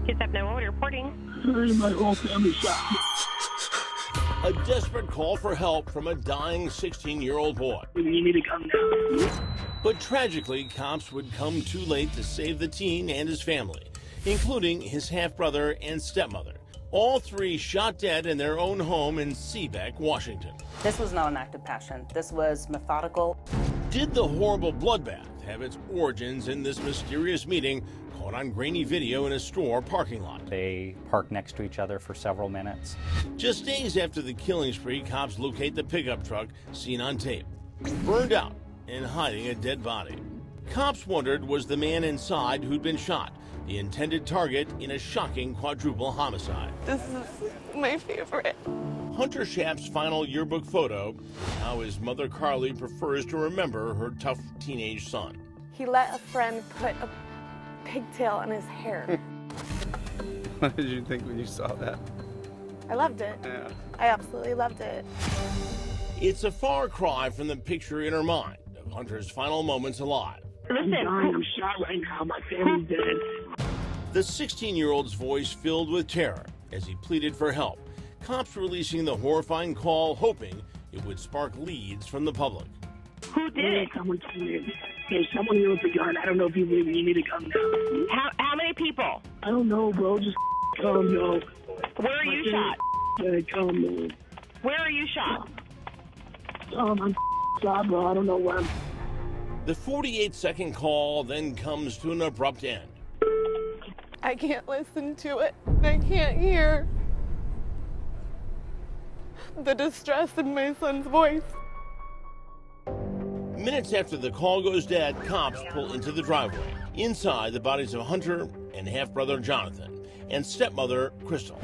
Kids have no order reporting. My whole family shot. A desperate call for help from a dying 16-year-old boy. You need me to come now. But tragically, cops would come too late to save the teen and his family, including his half-brother and stepmother. All three shot dead in their own home in Seabeck, Washington. This was not an act of passion. This was methodical. Did the horrible bloodbath have its origins in this mysterious meeting caught on grainy video in a store parking lot? They parked next to each other for several minutes. Just days after the killing spree, cops locate the pickup truck seen on tape, burned out and hiding a dead body. Cops wondered, was the man inside who'd been shot the intended target in a shocking quadruple homicide? This is my favorite. Hunter Schaft's final yearbook photo, how his mother Carly prefers to remember her tough teenage son. He let a friend put a pigtail on his hair. What did you think when you saw that? I loved it. Yeah. I absolutely loved it. It's a far cry from the picture in her mind of Hunter's final moments alive. I'm dying. I'm shot right now. My family's dead. The 16-year-old's voice filled with terror as he pleaded for help. Cops releasing the horrifying call, hoping it would spark leads from the public. Who did it? Someone came in. There's someone here with a gun. I don't know if you really need me to come now. How many people? I don't know, bro. Just come, yo. Where are you shot? Come, man. Where are you shot? I'm shot, bro. I don't know where I'm. The 48-second call then comes to an abrupt end. I can't listen to it. I can't hear the distress in my son's voice. Minutes after the call goes dead, cops pull into the driveway. Inside, the bodies of Hunter and half-brother Jonathan and stepmother Crystal.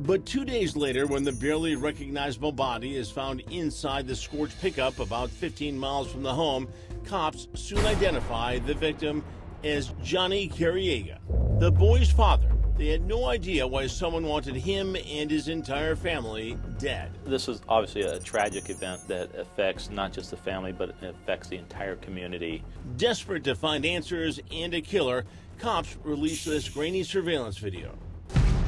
But 2 days later, when the barely recognizable body is found inside the scorched pickup about 15 miles from the home, cops soon identify the victim as Johnny Carriega, the boy's father. They had no idea why someone wanted him and his entire family dead. This is obviously a tragic event that affects not just the family, but it affects the entire community. Desperate to find answers and a killer, cops released this grainy surveillance video.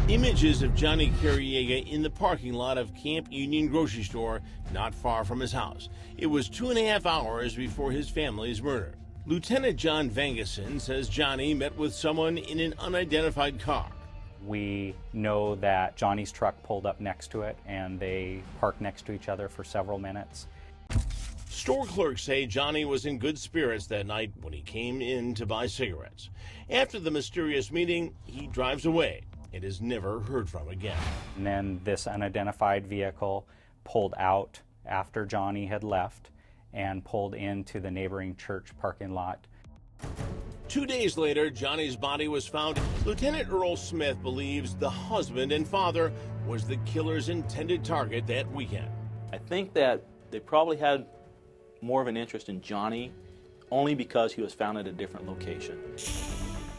Images of Johnny Carriega in the parking lot of Camp Union grocery store not far from his house. It was 2.5 hours before his family's murder. Lieutenant John Vangeson says Johnny met with someone in an unidentified car. We know that Johnny's truck pulled up next to it and they parked next to each other for several minutes. Store clerks say Johnny was in good spirits that night when he came in to buy cigarettes. After the mysterious meeting, he drives away and is never heard from again. And then this unidentified vehicle pulled out after Johnny had left and pulled into the neighboring church parking lot. 2 days later, Johnny's body was found. Lieutenant Earl Smith believes the husband and father was the killer's intended target that weekend. I think that they probably had more of an interest in Johnny only because he was found at a different location.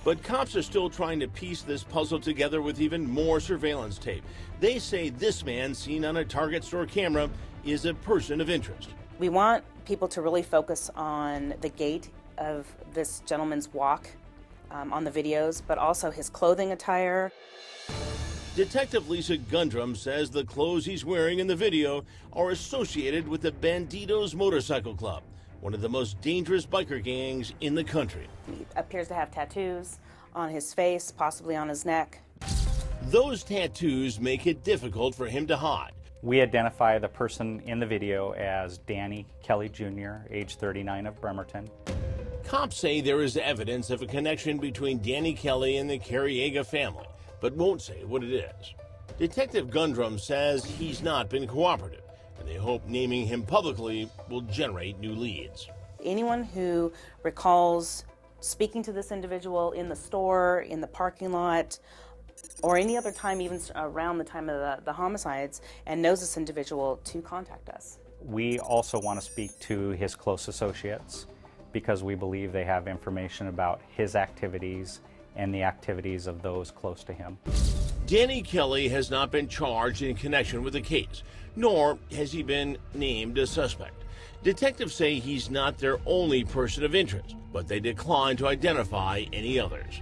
But cops are still trying to piece this puzzle together with even more surveillance tape. They say this man seen on a Target store camera is a person of interest. We want people to really focus on the gait of this gentleman's walk on the videos, but also his clothing attire. Detective Lisa Gundrum says the clothes he's wearing in the video are associated with the Banditos Motorcycle Club, one of the most dangerous biker gangs in the country. He appears to have tattoos on his face, possibly on his neck. Those tattoos make it difficult for him to hide. We identify the person in the video as Danny Kelly Jr., age 39 of Bremerton. Cops say there is evidence of a connection between Danny Kelly and the Carriega family, but won't say what it is. Detective Gundrum says he's not been cooperative, and they hope naming him publicly will generate new leads. Anyone who recalls speaking to this individual in the store, in the parking lot, or any other time, even around the time of the homicides, and knows this individual, to contact us. We also want to speak to his close associates because we believe they have information about his activities and the activities of those close to him. Danny Kelly has not been charged in connection with the case, nor has he been named a suspect. Detectives say he's not their only person of interest, but they decline to identify any others.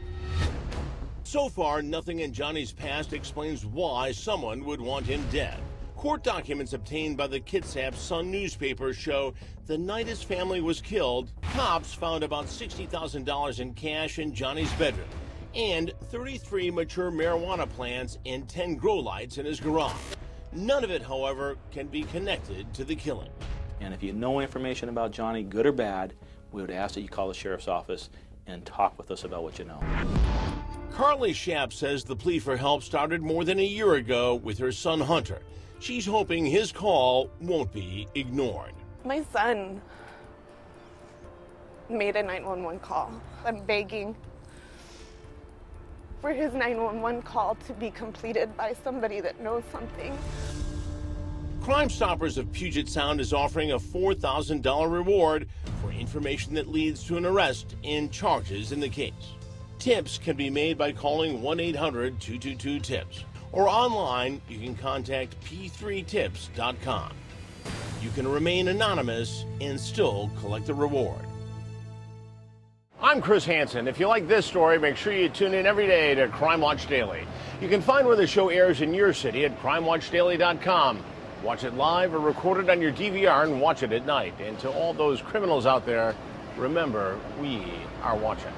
So far, nothing in Johnny's past explains why someone would want him dead. Court documents obtained by the Kitsap Sun newspaper show the night his family was killed, cops found about $60,000 in cash in Johnny's bedroom and 33 mature marijuana plants and 10 grow lights in his garage. None of it, however, can be connected to the killing. And if you know information about Johnny, good or bad, we would ask that you call the sheriff's office and talk with us about what you know. Carly Schaap says the plea for help started more than a year ago with her son Hunter. She's hoping his call won't be ignored. My son made a 911 call. I'm begging for his 911 call to be completed by somebody that knows something. Crime Stoppers of Puget Sound is offering a $4,000 reward for information that leads to an arrest and charges in the case. Tips can be made by calling 1-800-222-TIPS, or online you can contact p3tips.com. You can remain anonymous and still collect the reward. I'm Chris Hansen. If you like this story, make sure you tune in every day to Crime Watch Daily. You can find where the show airs in your city at crimewatchdaily.com. Watch it live or record it on your DVR and watch it at night. And to all those criminals out there, remember, we are watching.